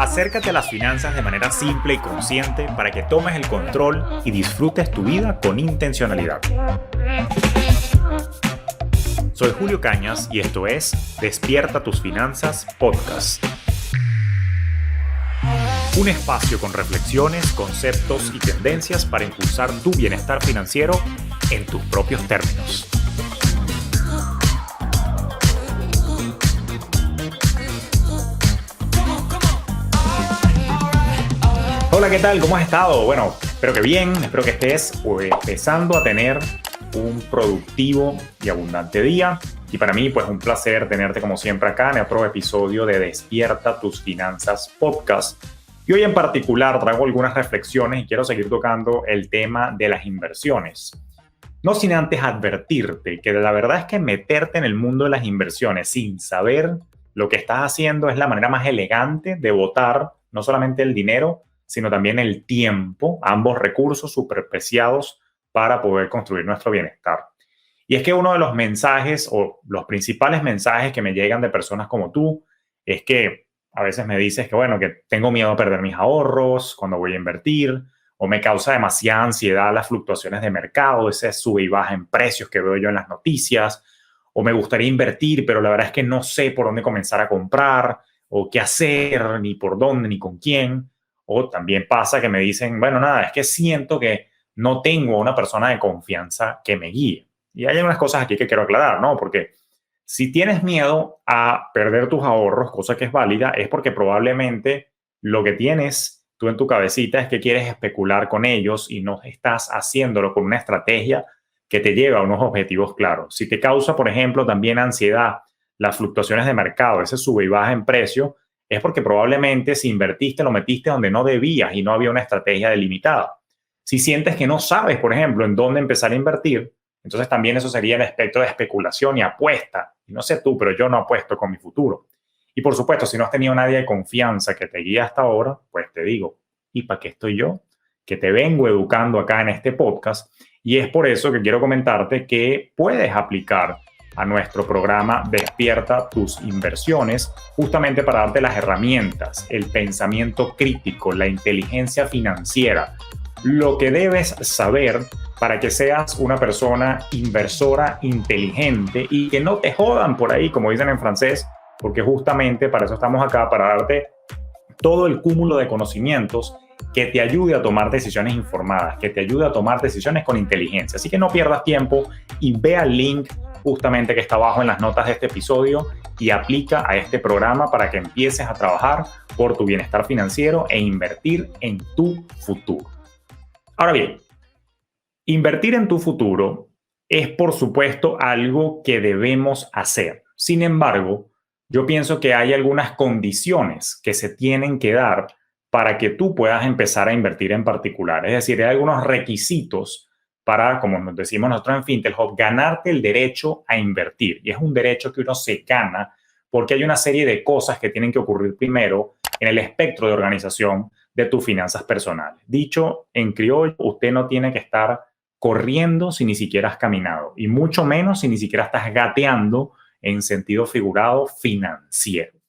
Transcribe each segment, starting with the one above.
Acércate a las finanzas de manera simple y consciente para que tomes el control y disfrutes tu vida con intencionalidad. Soy Julio Cañas y esto es Despierta tus Finanzas Podcast. Un espacio con reflexiones, conceptos y tendencias para impulsar tu bienestar financiero en tus propios términos. Hola, ¿qué tal? ¿Cómo has estado? Bueno, espero que bien, espero que estés empezando a tener un productivo y abundante día. Y para mí, pues un placer tenerte como siempre acá en otro episodio de Despierta tus Finanzas Podcast. Y hoy en particular traigo algunas reflexiones y quiero seguir tocando el tema de las inversiones. No sin antes advertirte que la verdad es que meterte en el mundo de las inversiones sin saber lo que estás haciendo es la manera más elegante de botar no solamente el dinero, sino también el tiempo, ambos recursos súper preciados para poder construir nuestro bienestar. Y es que uno de los mensajes o los principales mensajes que me llegan de personas como tú es que a veces me dices que, bueno, que tengo miedo a perder mis ahorros cuando voy a invertir, o me causa demasiada ansiedad las fluctuaciones de mercado, ese sube y baja en precios que veo yo en las noticias, o me gustaría invertir, pero la verdad es que no sé por dónde comenzar a comprar, o qué hacer, ni por dónde, ni con quién. O también pasa que me dicen, bueno, nada, es que siento que no tengo una persona de confianza que me guíe. Y hay unas cosas aquí que quiero aclarar, ¿no? Porque si tienes miedo a perder tus ahorros, cosa que es válida, es porque probablemente lo que tienes tú en tu cabecita es que quieres especular con ellos y no estás haciéndolo con una estrategia que te lleva a unos objetivos claros. Si te causa, por ejemplo, también ansiedad las fluctuaciones de mercado, ese sube y baja en precio, es porque probablemente si invertiste lo metiste donde no debías y no había una estrategia delimitada. Si sientes que no sabes, por ejemplo, en dónde empezar a invertir, entonces también eso sería el aspecto de especulación y apuesta. Y no sé tú, pero yo no apuesto con mi futuro. Y por supuesto, si no has tenido nadie de confianza que te guíe hasta ahora, pues te digo, ¿y para qué estoy yo? Que te vengo educando acá en este podcast. Y es por eso que quiero comentarte que puedes aplicar a nuestro programa Despierta tus Inversiones, justamente para darte las herramientas, el pensamiento crítico, la inteligencia financiera, lo que debes saber para que seas una persona inversora inteligente y que no te jodan por ahí, como dicen en francés, porque justamente para eso estamos acá, para darte todo el cúmulo de conocimientos que te ayude a tomar decisiones informadas, que te ayude a tomar decisiones con inteligencia. Así que no pierdas tiempo y ve al link justamente que está abajo en las notas de este episodio y aplica a este programa para que empieces a trabajar por tu bienestar financiero e invertir en tu futuro. Ahora bien, invertir en tu futuro es, por supuesto, algo que debemos hacer. Sin embargo, yo pienso que hay algunas condiciones que se tienen que dar para que tú puedas empezar a invertir en particular. Es decir, hay algunos requisitos para, como nos decimos nosotros en Fintech Hub, ganarte el derecho a invertir. Y es un derecho que uno se gana porque hay una serie de cosas que tienen que ocurrir primero en el espectro de organización de tus finanzas personales. Dicho en criollo, usted no tiene que estar corriendo si ni siquiera has caminado, y mucho menos si ni siquiera estás gateando en sentido figurado financiero.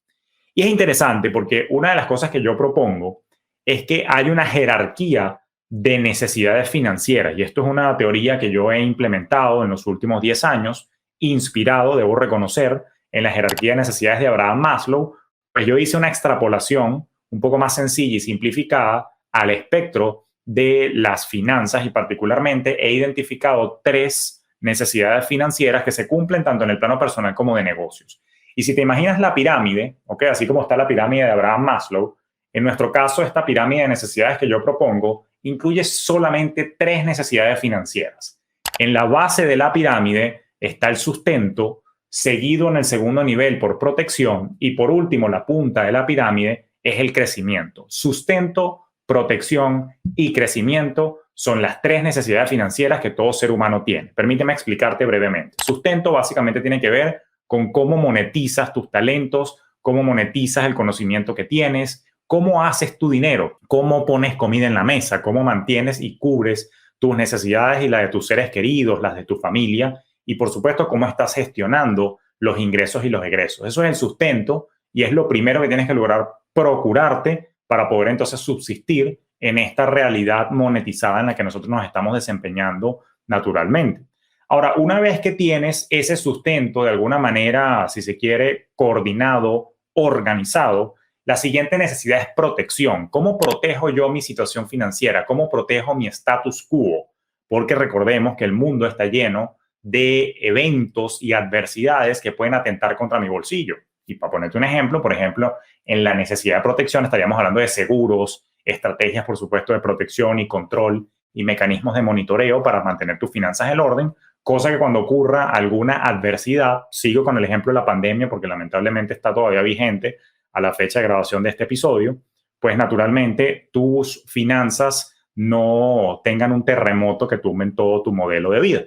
Y es interesante porque una de las cosas que yo propongo es que hay una jerarquía de necesidades financieras, y esto es una teoría que yo he implementado en los últimos 10 años, inspirado, debo reconocer, en la jerarquía de necesidades de Abraham Maslow. Pues yo hice una extrapolación un poco más sencilla y simplificada al espectro de las finanzas, y particularmente he identificado 3 necesidades financieras que se cumplen tanto en el plano personal como de negocios. Y si te imaginas la pirámide, ¿okay? Así como está la pirámide de Abraham Maslow, en nuestro caso esta pirámide de necesidades que yo propongo incluye solamente 3 necesidades financieras. En la base de la pirámide está el sustento, seguido en el segundo nivel por protección, y por último la punta de la pirámide es el crecimiento. Sustento, protección y crecimiento son las 3 necesidades financieras que todo ser humano tiene. Permíteme explicarte brevemente. Sustento básicamente tiene que ver con cómo monetizas tus talentos, cómo monetizas el conocimiento que tienes, cómo haces tu dinero, cómo pones comida en la mesa, cómo mantienes y cubres tus necesidades y las de tus seres queridos, las de tu familia, y por supuesto cómo estás gestionando los ingresos y los egresos. Eso es el sustento y es lo primero que tienes que lograr procurarte para poder entonces subsistir en esta realidad monetizada en la que nosotros nos estamos desempeñando naturalmente. Ahora, una vez que tienes ese sustento de alguna manera, si se quiere, coordinado, organizado, la siguiente necesidad es protección. ¿Cómo protejo yo mi situación financiera? ¿Cómo protejo mi status quo? Porque recordemos que el mundo está lleno de eventos y adversidades que pueden atentar contra mi bolsillo. Y para ponerte un ejemplo, por ejemplo, en la necesidad de protección estaríamos hablando de seguros, estrategias, por supuesto, de protección y control y mecanismos de monitoreo para mantener tus finanzas en orden, cosa que cuando ocurra alguna adversidad, sigo con el ejemplo de la pandemia porque lamentablemente está todavía vigente a la fecha de grabación de este episodio, pues naturalmente tus finanzas no tengan un terremoto que tumben todo tu modelo de vida.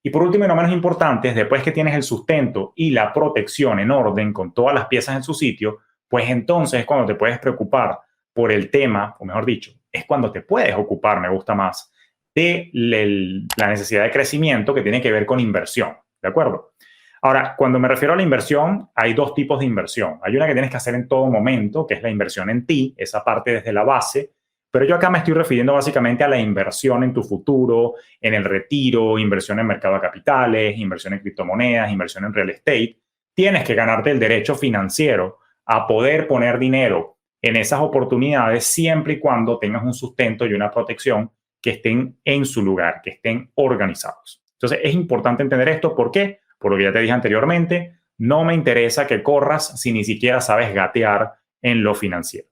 Y por último y no menos importante, después que tienes el sustento y la protección en orden con todas las piezas en su sitio, pues entonces es cuando te puedes preocupar por el tema, o mejor dicho, es cuando te puedes ocupar, me gusta más, de la necesidad de crecimiento que tiene que ver con inversión, ¿de acuerdo? Ahora, cuando me refiero a la inversión, hay dos tipos de inversión. Hay una que tienes que hacer en todo momento, que es la inversión en ti, esa parte desde la base, pero yo acá me estoy refiriendo básicamente a la inversión en tu futuro, en el retiro, inversión en mercado de capitales, inversión en criptomonedas, inversión en real estate. Tienes que ganarte el derecho financiero a poder poner dinero en esas oportunidades siempre y cuando tengas un sustento y una protección que estén en su lugar, que estén organizados. Entonces, es importante entender esto. ¿Por qué? Por lo que ya te dije anteriormente, no me interesa que corras si ni siquiera sabes gatear en lo financiero.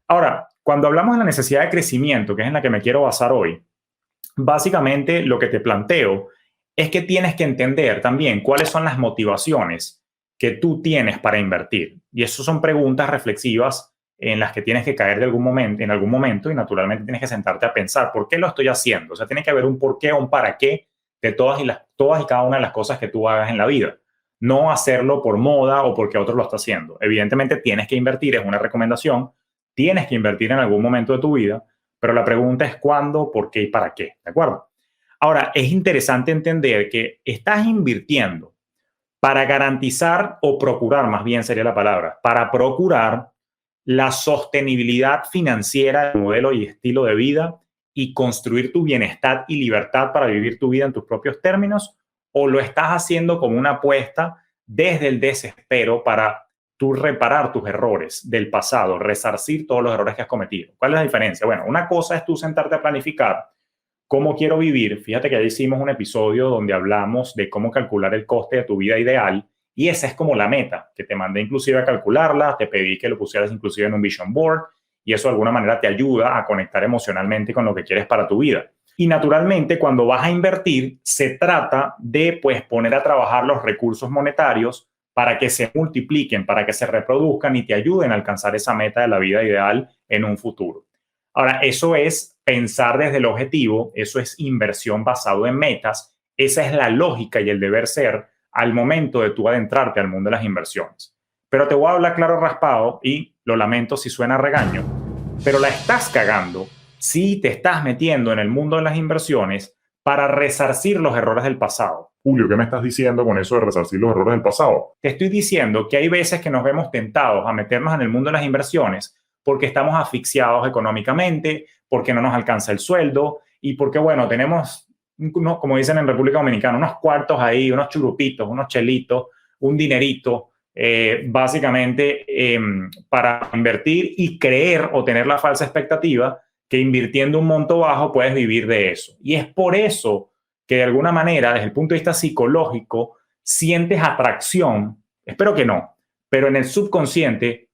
Ahora, cuando hablamos de la necesidad de crecimiento, que es en la que me quiero basar hoy, básicamente lo que te planteo es que tienes que entender también cuáles son las motivaciones que tú tienes para invertir. Y eso son preguntas reflexivas en las que tienes que caer en algún momento y naturalmente tienes que sentarte a pensar por qué lo estoy haciendo. O sea, tiene que haber un por qué o un para qué de todas y cada una de las cosas que tú hagas en la vida. No hacerlo por moda o porque otro lo está haciendo. Evidentemente tienes que invertir, es una recomendación. Tienes que invertir en algún momento de tu vida, pero la pregunta es cuándo, por qué y para qué, ¿de acuerdo? Ahora, es interesante entender que estás invirtiendo para garantizar o procurar, más bien sería la palabra, para procurar la sostenibilidad financiera del modelo y estilo de vida y construir tu bienestar y libertad para vivir tu vida en tus propios términos, o lo estás haciendo como una apuesta desde el desespero para tú reparar tus errores del pasado, resarcir todos los errores que has cometido. ¿Cuál es la diferencia? Bueno, una cosa es tú sentarte a planificar cómo quiero vivir. Fíjate que ya hicimos un episodio donde hablamos de cómo calcular el coste de tu vida ideal y esa es como la meta, que te mandé inclusive a calcularla, te pedí que lo pusieras inclusive en un vision board y eso de alguna manera te ayuda a conectar emocionalmente con lo que quieres para tu vida. Y naturalmente cuando vas a invertir se trata de pues poner a trabajar los recursos monetarios para que se multipliquen, para que se reproduzcan y te ayuden a alcanzar esa meta de la vida ideal en un futuro. Ahora, eso es pensar desde el objetivo, eso es inversión basado en metas, esa es la lógica y el deber ser al momento de tú adentrarte al mundo de las inversiones. Pero te voy a hablar claro raspado y lo lamento si suena a regaño, pero la estás cagando si te estás metiendo en el mundo de las inversiones para resarcir los errores del pasado. Julio, ¿qué me estás diciendo con eso de resarcir los errores del pasado? Te estoy diciendo que hay veces que nos vemos tentados a meternos en el mundo de las inversiones porque estamos asfixiados económicamente, porque no nos alcanza el sueldo y porque, bueno, tenemos, como dicen en República Dominicana, unos cuartos ahí, unos churupitos, unos chelitos, un dinerito, básicamente para invertir y creer o tener la falsa expectativa que invirtiendo un monto bajo puedes vivir de eso. Y es por eso que de alguna manera, desde el punto de vista psicológico, sientes atracción, espero que no, pero en el subconsciente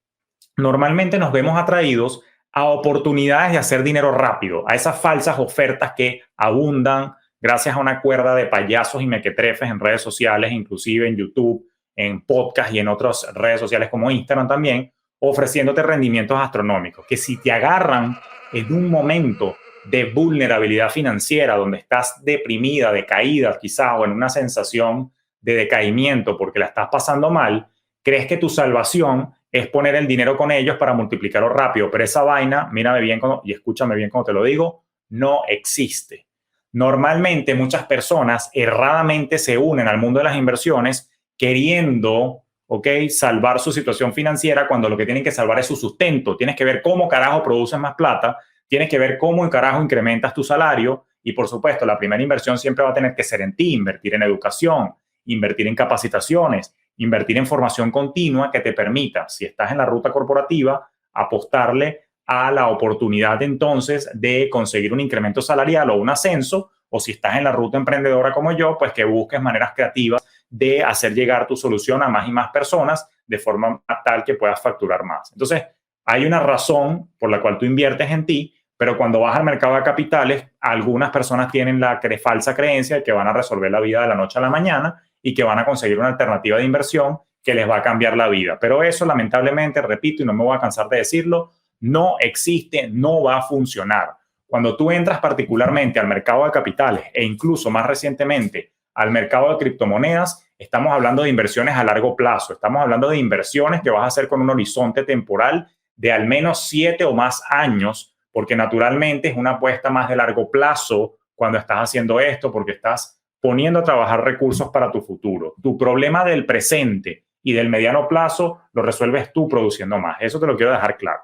normalmente nos vemos atraídos a oportunidades de hacer dinero rápido, a esas falsas ofertas que abundan gracias a una cuerda de payasos y mequetrefes en redes sociales, inclusive en YouTube, en podcast y en otras redes sociales como Instagram también, ofreciéndote rendimientos astronómicos, que si te agarran en un momento de vulnerabilidad financiera, donde estás deprimida, decaída quizá, o en una sensación de decaimiento porque la estás pasando mal, crees que tu salvación es poner el dinero con ellos para multiplicarlo rápido, pero esa vaina, mírame bien y escúchame bien cuando te lo digo, no existe. Normalmente muchas personas erradamente se unen al mundo de las inversiones queriendo ¿ok? Salvar su situación financiera cuando lo que tienen que salvar es su sustento. Tienes que ver cómo carajo produces más plata, tienes que ver cómo carajo incrementas tu salario y, por supuesto, la primera inversión siempre va a tener que ser en ti, invertir en educación, invertir en capacitaciones, invertir en formación continua que te permita, si estás en la ruta corporativa, apostarle a la oportunidad entonces de conseguir un incremento salarial o un ascenso, o si estás en la ruta emprendedora como yo, pues que busques maneras creativas de hacer llegar tu solución a más y más personas de forma tal que puedas facturar más. Entonces, hay una razón por la cual tú inviertes en ti, pero cuando vas al mercado de capitales, algunas personas tienen la falsa creencia de que van a resolver la vida de la noche a la mañana y que van a conseguir una alternativa de inversión que les va a cambiar la vida. Pero eso, lamentablemente, repito, y no me voy a cansar de decirlo, no existe, no va a funcionar. Cuando tú entras particularmente al mercado de capitales e incluso más recientemente al mercado de criptomonedas, estamos hablando de inversiones a largo plazo. Estamos hablando de inversiones que vas a hacer con un horizonte temporal de al menos 7 o más años, porque naturalmente es una apuesta más de largo plazo cuando estás haciendo esto, porque estás poniendo a trabajar recursos para tu futuro. Tu problema del presente y del mediano plazo lo resuelves tú produciendo más. Eso te lo quiero dejar claro.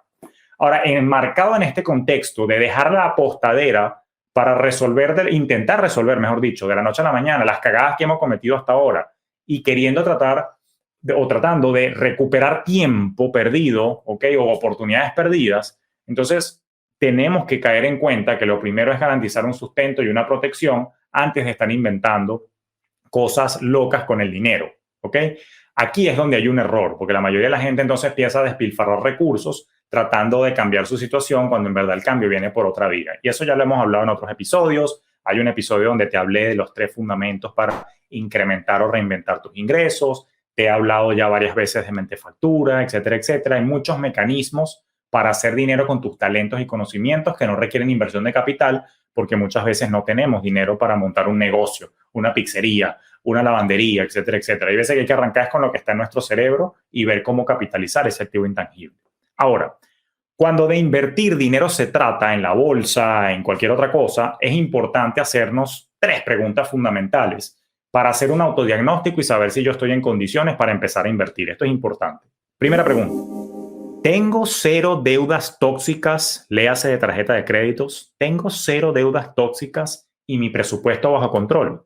Ahora, enmarcado en este contexto de dejar la apostadera para intentar resolver, mejor dicho, de la noche a la mañana, las cagadas que hemos cometido hasta ahora y queriendo tratando de recuperar tiempo perdido, ¿ok? O oportunidades perdidas, entonces tenemos que caer en cuenta que lo primero es garantizar un sustento y una protección antes de estar inventando cosas locas con el dinero, ¿ok? Aquí es donde hay un error, porque la mayoría de la gente entonces empieza a despilfarrar recursos tratando de cambiar su situación cuando en verdad el cambio viene por otra vía. Y eso ya lo hemos hablado en otros episodios. Hay un episodio donde te hablé de los 3 fundamentos para incrementar o reinventar tus ingresos. Te he hablado ya varias veces de mentefactura, etcétera, etcétera. Hay muchos mecanismos para hacer dinero con tus talentos y conocimientos que no requieren inversión de capital, porque muchas veces no tenemos dinero para montar un negocio, una pizzería, una lavandería, etcétera, etcétera. Hay veces que hay que arrancar con lo que está en nuestro cerebro y ver cómo capitalizar ese activo intangible. Ahora, cuando de invertir dinero se trata en la bolsa, en cualquier otra cosa, es importante hacernos 3 preguntas fundamentales para hacer un autodiagnóstico y saber si yo estoy en condiciones para empezar a invertir. Esto es importante. Primera pregunta. ¿Tengo 0 deudas tóxicas? Léase de tarjeta de créditos. ¿Tengo 0 deudas tóxicas y mi presupuesto bajo control?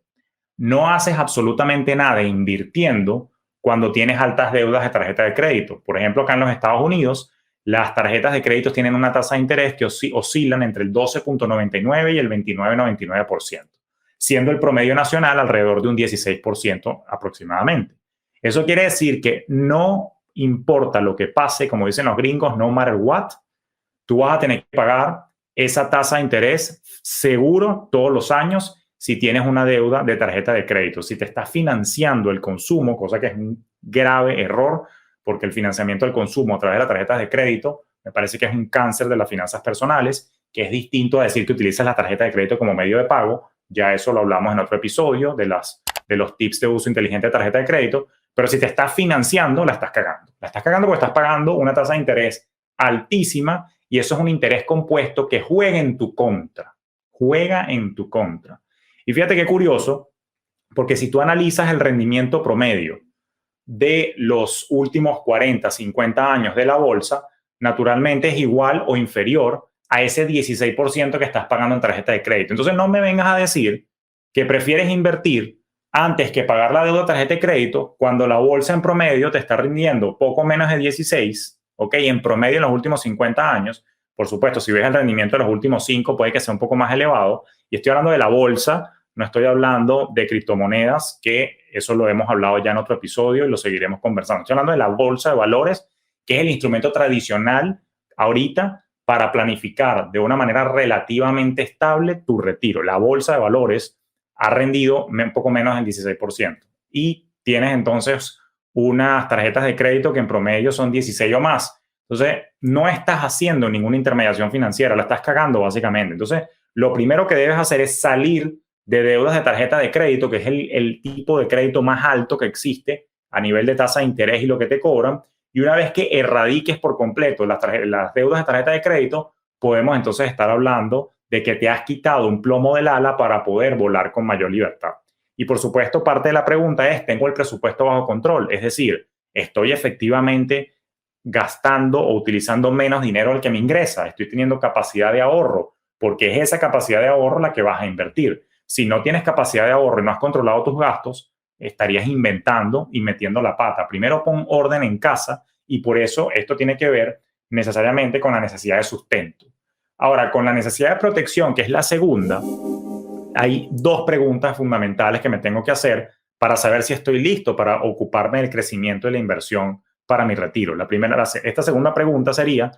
No haces absolutamente nada invirtiendo cuando tienes altas deudas de tarjeta de crédito. Por ejemplo, acá en los Estados Unidos, las tarjetas de crédito tienen una tasa de interés que oscilan entre el 12.99 y el 29.99%, siendo el promedio nacional alrededor de un 16% aproximadamente. Eso quiere decir que no importa lo que pase, como dicen los gringos, no matter what, tú vas a tener que pagar esa tasa de interés seguro todos los años si tienes una deuda de tarjeta de crédito. Si te estás financiando el consumo, cosa que es un grave error, porque el financiamiento del consumo a través de las tarjetas de crédito me parece que es un cáncer de las finanzas personales, que es distinto a decir que utilizas la tarjeta de crédito como medio de pago. Ya eso lo hablamos en otro episodio de los tips de uso inteligente de tarjeta de crédito. Pero si te estás financiando, la estás cagando. La estás cagando porque estás pagando una tasa de interés altísima y eso es un interés compuesto que juega en tu contra. Juega en tu contra. Y fíjate qué curioso, porque si tú analizas el rendimiento promedio de los últimos 40, 50 años de la bolsa, naturalmente es igual o inferior a ese 16% que estás pagando en tarjeta de crédito. Entonces no me vengas a decir que prefieres invertir antes que pagar la deuda de tarjeta de crédito cuando la bolsa en promedio te está rindiendo poco menos de 16, ¿ok? En promedio en los últimos 50 años. Por supuesto, si ves el rendimiento de los últimos 5 puede que sea un poco más elevado. Y estoy hablando de la bolsa, no estoy hablando de criptomonedas, que eso lo hemos hablado ya en otro episodio y lo seguiremos conversando. Estoy hablando de la bolsa de valores, que es el instrumento tradicional ahorita para planificar de una manera relativamente estable tu retiro. La bolsa de valores ha rendido un poco menos del 16%. Y tienes entonces unas tarjetas de crédito que en promedio son 16 o más. Entonces, no estás haciendo ninguna intermediación financiera, la estás cagando básicamente. Entonces, lo primero que debes hacer es salir de deudas de tarjeta de crédito, que es el tipo de crédito más alto que existe a nivel de tasa de interés y lo que te cobran. Y una vez que erradiques por completo las deudas de tarjeta de crédito, podemos entonces estar hablando de que te has quitado un plomo del ala para poder volar con mayor libertad. Y por supuesto, parte de la pregunta es, ¿tengo el presupuesto bajo control? Es decir, estoy efectivamente gastando o utilizando menos dinero del que me ingresa, estoy teniendo capacidad de ahorro, porque es esa capacidad de ahorro la que vas a invertir. Si no tienes capacidad de ahorro y no has controlado tus gastos, estarías inventando y metiendo la pata. Primero pon orden en casa y por eso esto tiene que ver necesariamente con la necesidad de sustento. Ahora, con la necesidad de protección, que es la segunda, hay dos preguntas fundamentales que me tengo que hacer para saber si estoy listo para ocuparme del crecimiento y la inversión para mi retiro. Esta segunda pregunta sería,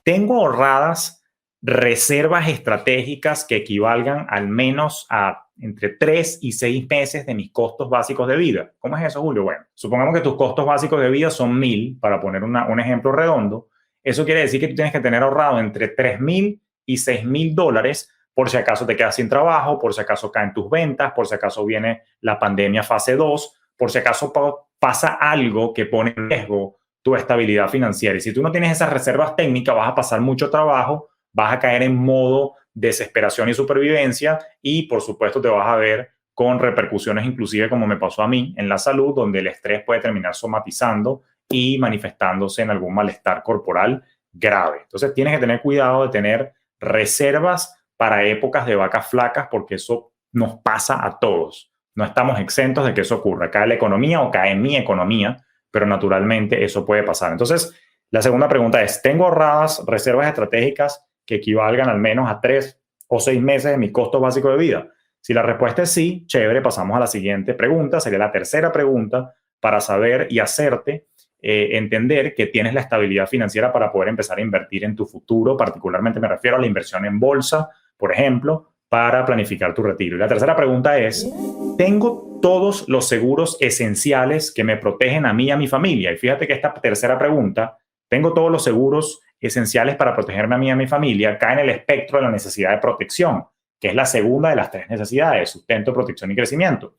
¿tengo ahorradas reservas estratégicas que equivalgan al menos a entre 3 y 6 meses de mis costos básicos de vida? ¿Cómo es eso, Julio? Bueno, supongamos que tus costos básicos de vida son 1,000, para poner un ejemplo redondo. Eso quiere decir que tú tienes que tener ahorrado entre 3,000 y 6,000 dólares por si acaso te quedas sin trabajo, por si acaso caen tus ventas, por si acaso viene la pandemia fase 2, por si acaso pasa algo que pone en riesgo tu estabilidad financiera. Y si tú no tienes esas reservas técnicas, vas a pasar mucho trabajo, vas a caer en modo desesperación y supervivencia y, por supuesto, te vas a ver con repercusiones inclusive como me pasó a mí en la salud, donde el estrés puede terminar somatizando y manifestándose en algún malestar corporal grave. Entonces, tienes que tener cuidado de tener reservas para épocas de vacas flacas, porque eso nos pasa a todos. No estamos exentos de que eso ocurra. Cae la economía o cae mi economía, pero naturalmente eso puede pasar. Entonces, la segunda pregunta es, ¿tengo ahorradas reservas estratégicas que equivalgan al menos a 3 o 6 meses de mi costo básico de vida? Si la respuesta es sí, chévere, pasamos a la siguiente pregunta. Sería la tercera pregunta para saber y hacerte entender que tienes la estabilidad financiera para poder empezar a invertir en tu futuro. Particularmente me refiero a la inversión en bolsa, por ejemplo, para planificar tu retiro. Y la tercera pregunta es, ¿tengo todos los seguros esenciales que me protegen a mí y a mi familia? Y fíjate que esta tercera pregunta, ¿tengo todos los seguros esenciales para protegerme a mí y a mi familia? Cae en el espectro de la necesidad de protección, que es la segunda de las tres necesidades: sustento, protección y crecimiento.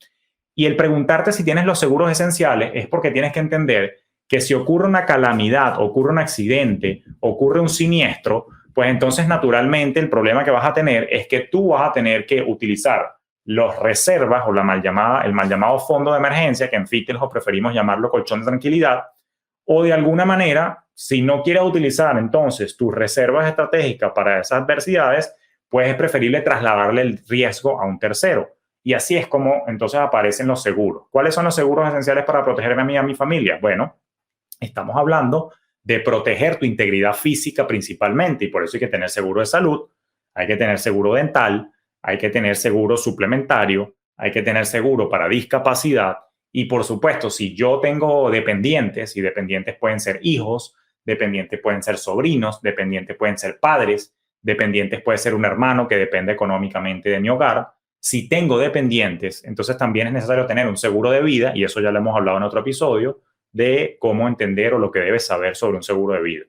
Y el preguntarte si tienes los seguros esenciales es porque tienes que entender que si ocurre una calamidad, ocurre un accidente, ocurre un siniestro, pues entonces naturalmente el problema que vas a tener es que tú vas a tener que utilizar las reservas o el mal llamado fondo de emergencia, que en Fittelhos preferimos llamarlo colchón de tranquilidad, o de alguna manera, si no quieres utilizar entonces tus reservas estratégicas para esas adversidades, pues es preferible trasladarle el riesgo a un tercero. Y así es como entonces aparecen los seguros. ¿Cuáles son los seguros esenciales para protegerme a mí y a mi familia? Bueno, estamos hablando de proteger tu integridad física principalmente, y por eso hay que tener seguro de salud, hay que tener seguro dental, hay que tener seguro suplementario, hay que tener seguro para discapacidad y, por supuesto, si yo tengo dependientes, y dependientes pueden ser hijos, dependientes pueden ser sobrinos, dependientes pueden ser padres, dependientes puede ser un hermano que depende económicamente de mi hogar. Si tengo dependientes, entonces también es necesario tener un seguro de vida, y eso ya lo hemos hablado en otro episodio, de cómo entender o lo que debes saber sobre un seguro de vida.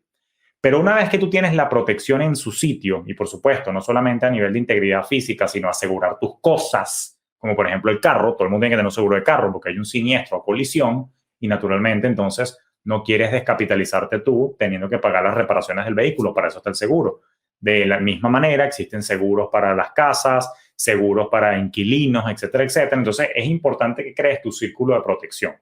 Pero una vez que tú tienes la protección en su sitio, y por supuesto, no solamente a nivel de integridad física, sino asegurar tus cosas, como por ejemplo el carro, todo el mundo tiene que tener un seguro de carro porque hay un siniestro o colisión, y naturalmente entonces no quieres descapitalizarte tú teniendo que pagar las reparaciones del vehículo, para eso está el seguro. De la misma manera, existen seguros para las casas, seguros para inquilinos, etcétera, etcétera. Entonces es importante que crees tu círculo de protección.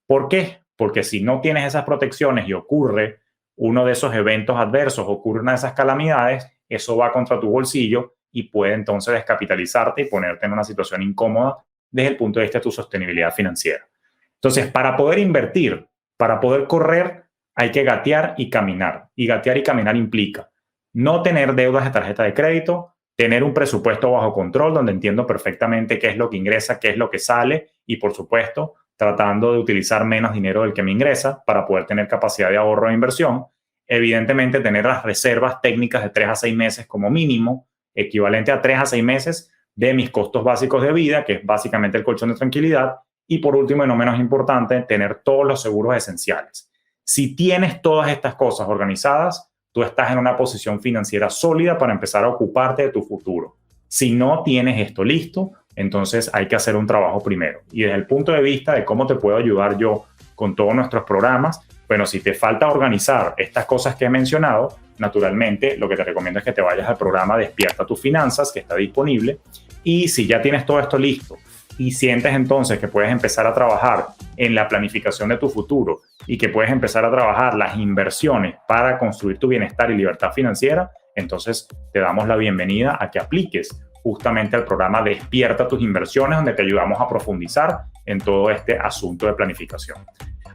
¿Por qué? Porque si no tienes esas protecciones y ocurre uno de esos eventos adversos, ocurre una de esas calamidades, eso va contra tu bolsillo y puede entonces descapitalizarte y ponerte en una situación incómoda desde el punto de vista de tu sostenibilidad financiera. Entonces, para poder invertir, para poder correr, hay que gatear y caminar. Y gatear y caminar implica no tener deudas de tarjeta de crédito, tener un presupuesto bajo control donde entiendo perfectamente qué es lo que ingresa, qué es lo que sale y, por supuesto, tratando de utilizar menos dinero del que me ingresa para poder tener capacidad de ahorro e inversión. Evidentemente, tener las reservas técnicas de 3 a 6 meses como mínimo, equivalente a 3 a 6 meses de mis costos básicos de vida, que es básicamente el colchón de tranquilidad. Y por último, y no menos importante, tener todos los seguros esenciales. Si tienes todas estas cosas organizadas, tú estás en una posición financiera sólida para empezar a ocuparte de tu futuro. Si no tienes esto listo, entonces hay que hacer un trabajo primero. Y desde el punto de vista de cómo te puedo ayudar yo con todos nuestros programas, bueno, si te falta organizar estas cosas que he mencionado, naturalmente lo que te recomiendo es que te vayas al programa Despierta tus finanzas, que está disponible. Y si ya tienes todo esto listo y sientes entonces que puedes empezar a trabajar en la planificación de tu futuro y que puedes empezar a trabajar las inversiones para construir tu bienestar y libertad financiera, entonces te damos la bienvenida a que apliques justamente al programa Despierta tus inversiones, donde te ayudamos a profundizar en todo este asunto de planificación.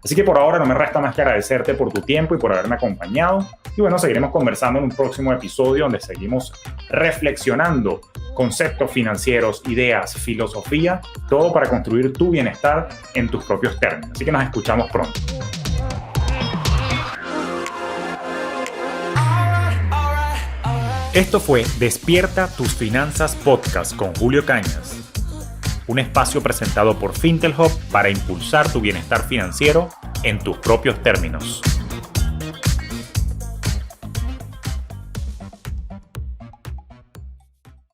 Así que por ahora no me resta más que agradecerte por tu tiempo y por haberme acompañado. Y bueno, seguiremos conversando en un próximo episodio donde seguimos reflexionando conceptos financieros, ideas, filosofía, todo para construir tu bienestar en tus propios términos. Así que nos escuchamos pronto. Esto fue Despierta tus finanzas podcast con Julio Cañas. Un espacio presentado por Fintelhub para impulsar tu bienestar financiero en tus propios términos.